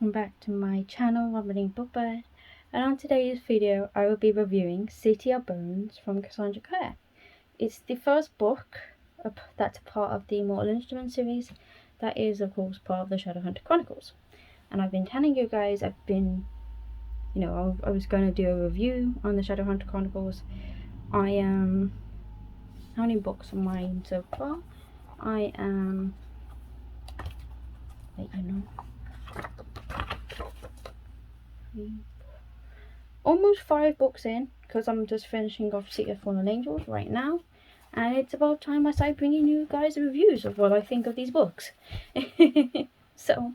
welcome back to my channel, Rumbling Bookbird, and on today's video I will be reviewing City of Bones from Cassandra Clare. It's the first book that's a part of the Mortal Instruments series that is of course part of the Shadowhunter Chronicles. And I've been telling you guys, I was going to do a review on the Shadowhunter Chronicles. I am, how many books am I in so far? I am, almost 5 books in, because I'm just finishing off City of Fallen Angels right now, and it's about time I start bringing you guys reviews of what I think of these books. So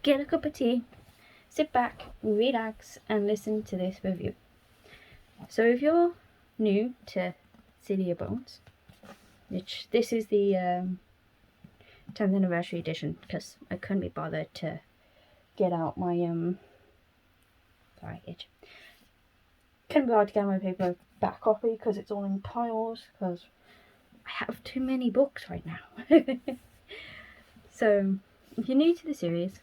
get a cup of tea, sit back, relax, and listen to this review. So if you're new to City of Bones, which this is the 10th anniversary edition, because I couldn't be bothered to get out my couldn't be able to get my paperback copy because it's all in piles, because I have too many books right now. So if you're new to the series,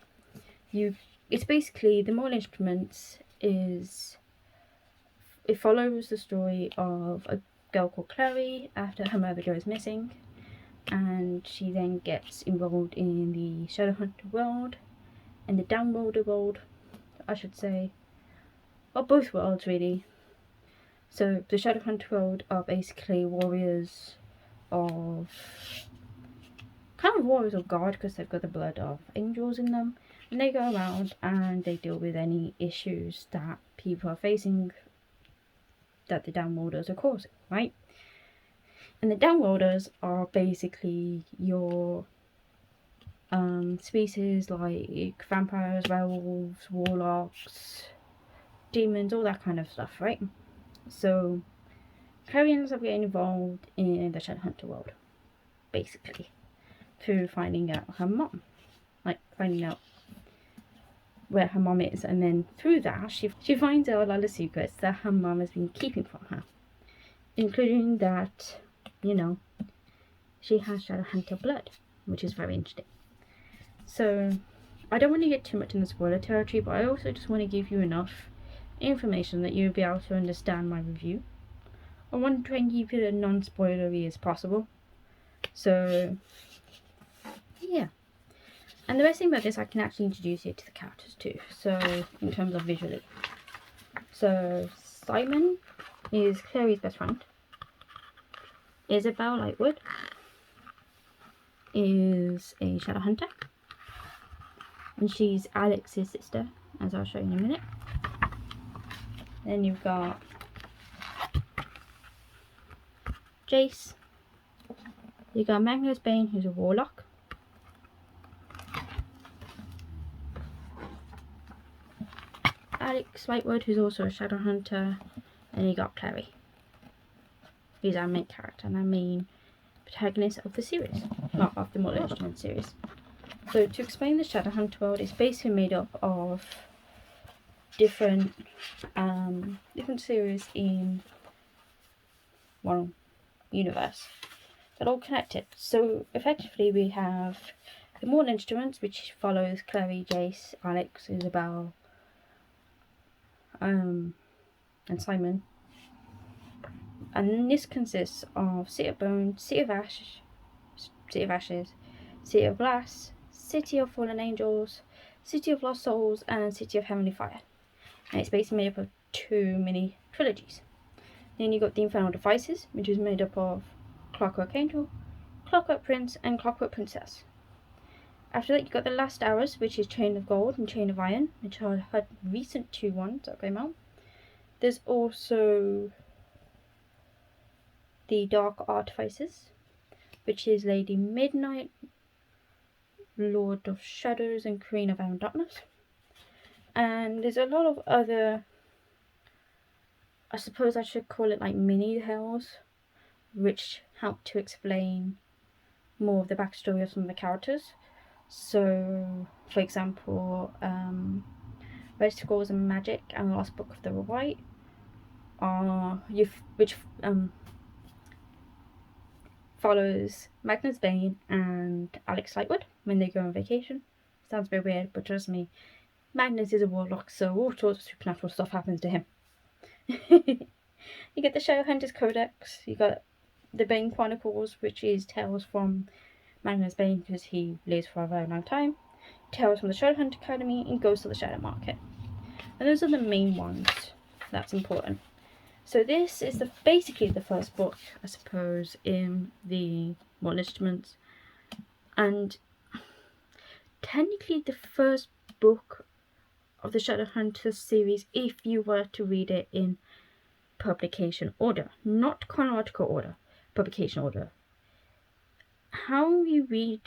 it's basically the Mortal Instruments it follows the story of a girl called Clary after her mother goes missing, and she then gets involved in the Shadowhunter world and the Downworlder world, I should say, or both worlds really. So the Shadowhunter world are basically warriors of God, because they've got the blood of angels in them, and they go around and they deal with any issues that people are facing that the Downworlders are causing, right? And the Downworlders are basically your species like vampires, werewolves, warlocks, demons, all that kind of stuff, right? So Clary ends up getting involved in the Shadowhunter world, basically, through finding out her mom, finding out where her mom is, and then through that she finds out a lot of secrets that her mom has been keeping from her, including that, she has Shadowhunter blood, which is very interesting. So I don't want to get too much in the spoiler territory, but I also just want to give you enough information that you'll be able to understand my review. I want to try and keep it as non-spoilery as possible. So yeah. And the best thing about this, I can actually introduce you to the characters too, so in terms of visually. So Simon is Clary's best friend. Isabel Lightwood is a Shadowhunter, and she's Alex's sister, as I'll show you in a minute. Then you've got Jace. You've got Magnus Bane, who's a warlock. Alex Lightwood, who's also a Shadowhunter. And you got Clary, who's our main character and our main protagonist of the series, not of the Mortal Instruments series. So to explain the Shadowhunter world, it's basically made up of different series in one universe that are all connected. So effectively we have the Mortal Instruments, which follows Clary, Jace, Alex, Isabel, and Simon, and this consists of City of Bones, City of Ashes, City of Glass, City of Fallen Angels, City of Lost Souls, and City of Heavenly Fire. And it's basically made up of 2 mini trilogies. Then you got the Infernal Devices, which is made up of Clockwork Angel, Clockwork Prince, and Clockwork Princess. After that you got the Last Hours, which is Chain of Gold and Chain of Iron, which are her recent 2 ones that came out. There's also the Dark Artifices, which is Lady Midnight, Lord of Shadows, and Queen of Darkness. And there's a lot of other, I suppose I should call it like mini tales, which help to explain more of the backstory of some of the characters. So for example, Red Scrolls and Magic and Lost Book of the White which follows Magnus Bane and Alex Lightwood when they go on vacation. Sounds a bit weird, but trust me, Magnus is a warlock, so all sorts of supernatural stuff happens to him. You get the Shadowhunters Codex, you got the Bane Chronicles, which is tales from Magnus Bane because he lives for a very long time, tales from the Shadowhunt Academy, and Ghosts of the Shadow Market. And those are the main ones that's important. So this is basically the first book, I suppose, in the Mortal Instruments, and technically the first book of the Shadowhunters series if you were to read it in publication order, not chronological order, publication order. How you read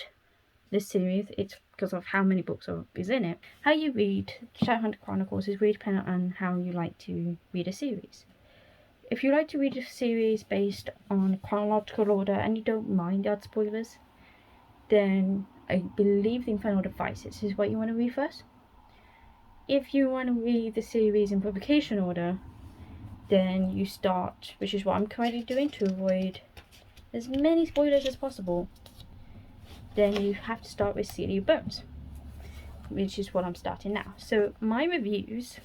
this series, it's because of how many books is in it. How you read Shadowhunter Chronicles is really dependent on how you like to read a series. If you like to read a series based on chronological order and you don't mind the odd spoilers, then I believe the Infernal Devices is what you want to read first. If you want to read the series in publication order, then you start, which is what I'm currently doing to avoid as many spoilers as possible, then you have to start with Seal Your Bones, which is what I'm starting now. So my reviews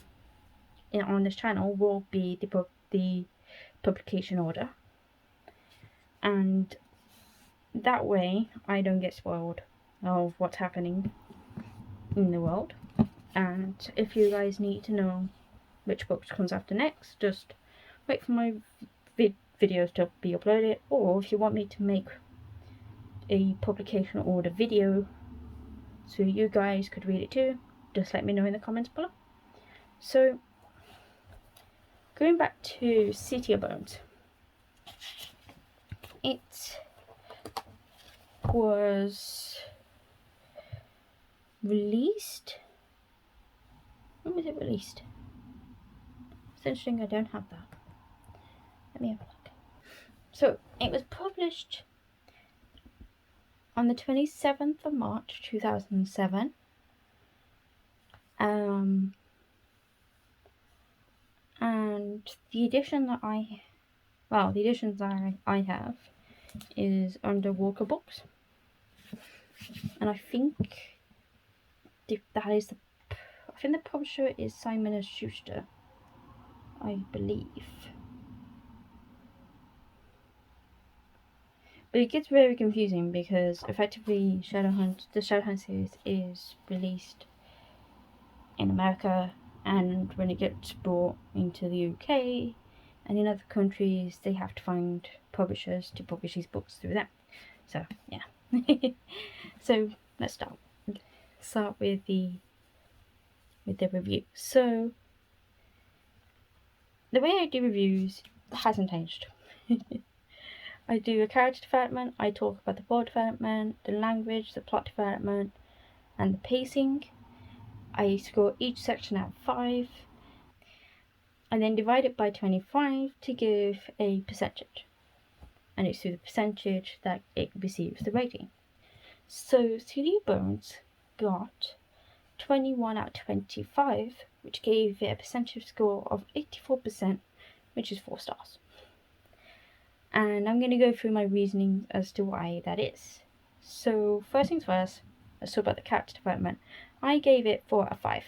on this channel will be the publication order, and that way I don't get spoiled of what's happening in the world. And if you guys need to know which book comes after next, just wait for my videos to be uploaded, or if you want me to make a publication order video so you guys could read it too, just let me know in the comments below. So going back to City of Bones, it was released, when was it released? It's interesting I don't have that. Let me have a look. So it was published on the 27th of March 2007. And the edition that the editions I have is under Walker Books, and I think the publisher is Simon & Schuster, I believe. But it gets very confusing because effectively the Shadowhunt series is released in America, and when it gets brought into the UK and in other countries, they have to find publishers to publish these books through them. So yeah. So let's start with the review. So the way I do reviews hasn't changed. I do a character development, I talk about the plot development, the language, the plot development, and the pacing. I score each section out of 5, and then divide it by 25 to give a percentage. And it's through the percentage that it receives the rating. So Seal Your Bones got 21 out of 25, which gave it a percentage score of 84%, which is 4 stars. And I'm going to go through my reasoning as to why that is. So first things first, let's talk about the character development. I gave it 4 out of 5.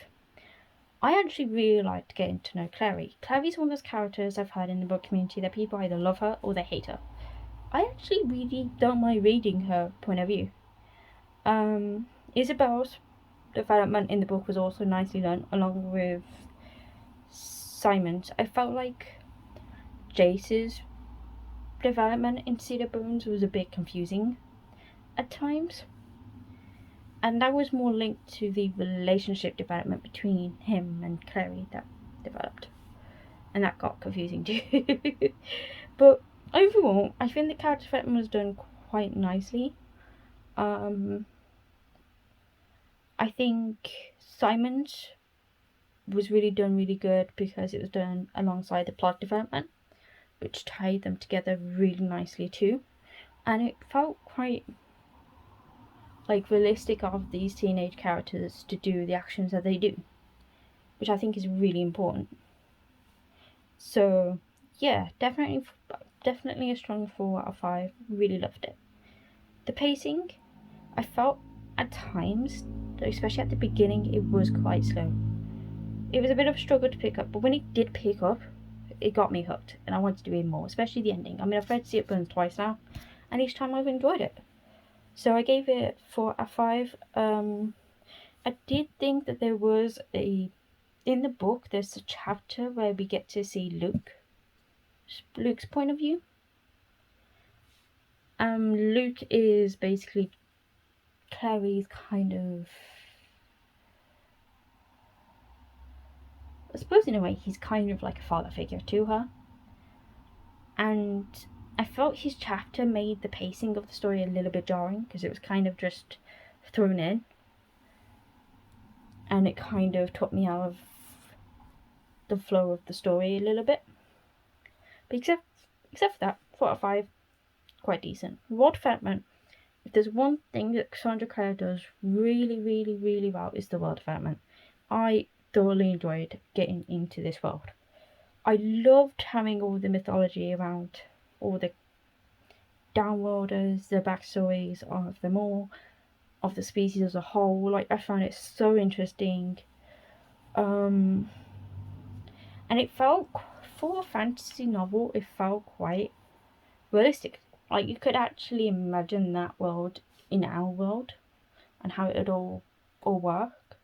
I actually really liked getting to know Clary. Clary's one of those characters I've heard in the book community that people either love her or they hate her. I actually really don't mind reading her point of view. Isabel's development in the book was also nicely done, along with Simon's. I felt like Jace's development in Cedar Bones was a bit confusing at times, and that was more linked to the relationship development between him and Clary that developed, and that got confusing too. But overall, I think the character development was done quite nicely. I think Simon's was really done really good because it was done alongside the plot development, which tied them together really nicely too, and it felt quite like realistic of these teenage characters to do the actions that they do, which I think is really important. So yeah, definitely a strong 4 out of 5. Really loved it. The pacing, I felt at times especially at the beginning, it was quite slow. It was a bit of a struggle to pick up, but when it did pick up, it got me hooked, and I wanted to read more, especially the ending. I mean, I've read See It Burns twice now, and each time I've enjoyed it. So I gave it 4 out of 5. I did think that there was in the book, there's a chapter where we get to see Luke's point of view. Luke is basically Clary's kind of, I suppose in a way, he's kind of like a father figure to her. And I felt his chapter made the pacing of the story a little bit jarring, because it was kind of just thrown in. And it kind of took me out of the flow of the story a little bit. But except for that, 4 out of 5, quite decent. World development. If there's one thing that Cassandra Clare does really, really, really well, is the world development. I thoroughly enjoyed getting into this world. I loved having all the mythology around all the downworlders, the backstories of them all, of the species as a whole. Like, I found it so interesting. And it felt, for a fantasy novel, it felt quite realistic. Like, you could actually imagine that world in our world and how it would all work.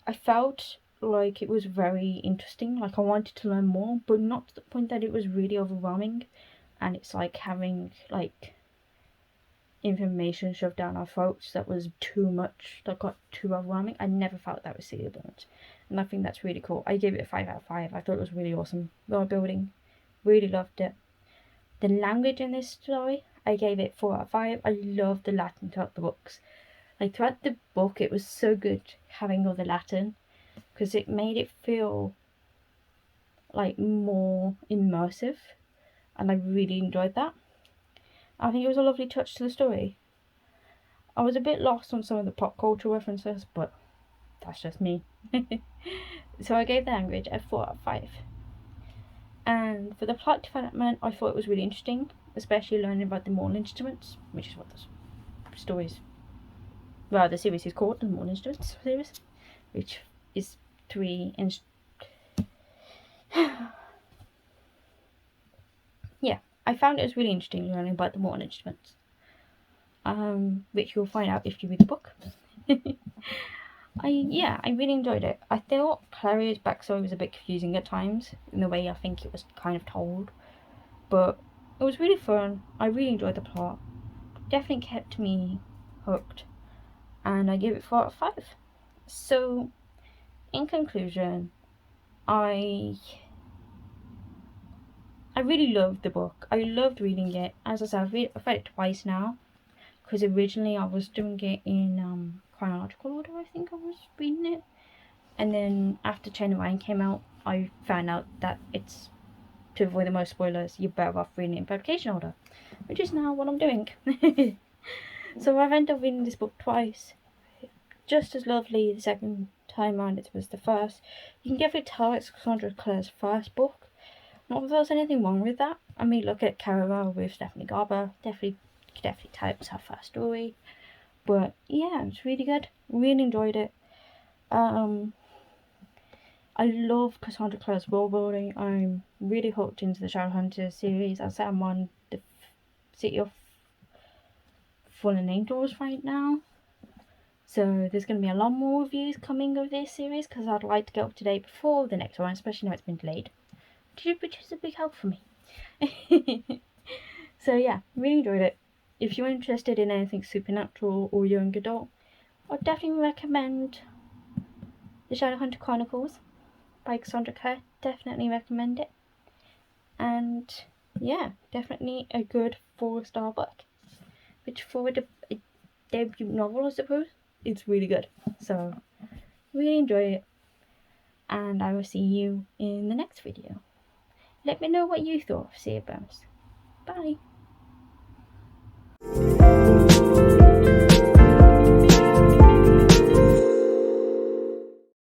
I felt like it was very interesting. Like, I wanted to learn more, but not to the point that it was really overwhelming. And it's like having, like, information shoved down our throats that was too much, that got too overwhelming. I never felt that with See It Burns. And I think that's really cool. I gave it a 5 out of 5. I thought it was really awesome. World building. Really loved it. The language in this story, I gave it 4 out of 5. I loved the Latin throughout the books. Like, throughout the book, it was so good having all the Latin, because it made it feel like more immersive, and I really enjoyed that. I think it was a lovely touch to the story. I was a bit lost on some of the pop culture references, but that's just me. So I gave the language a 4 out of 5. And for the plot development, I thought it was really interesting, especially learning about the Mortal Instruments, which is what the series is called, the Mortal Instruments series, which is 3 yeah, I found it was really interesting learning about the Mortal Instruments, which you'll find out if you read the book. I really enjoyed it. I thought Clary's backstory was a bit confusing at times, in the way I think it was kind of told, but it was really fun. I really enjoyed the plot. Definitely kept me hooked, and I give it 4 out of 5. So, in conclusion, I really loved the book. I loved reading it. As I said, I've read it twice now, because originally I was doing it in chronological order. I think I was reading it, and then after Chain of Iron came out, I found out that it's, to avoid the most spoilers, you're better off reading it in publication order, which is now what I'm doing. So I've ended up reading this book twice. Just as lovely the second time around as it was the first. You can definitely tell it's Cassandra Clare's first book. Not that there's anything wrong with that. I mean, look at Caraval with Stephanie Garber. Definitely tell it was her first story. But yeah, it's really good. Really enjoyed it. I love Cassandra Clare's world building. I'm really hooked into the Shadowhunters series. I say I'm on the City of Fallen Angels right now. So there's going to be a lot more reviews coming of this series, because I'd like to get up to date before the next one, especially now it's been delayed, which is a big help for me. So yeah, really enjoyed it. If you're interested in anything supernatural or young adult, I'd definitely recommend The Shadowhunter Chronicles by Cassandra Clare. Definitely recommend it. And yeah, definitely a good 4-star book, which for a debut novel, I suppose, it's really good. So really enjoy it, and I will see you in the next video. Let me know what you thought of See It Burns. Bye.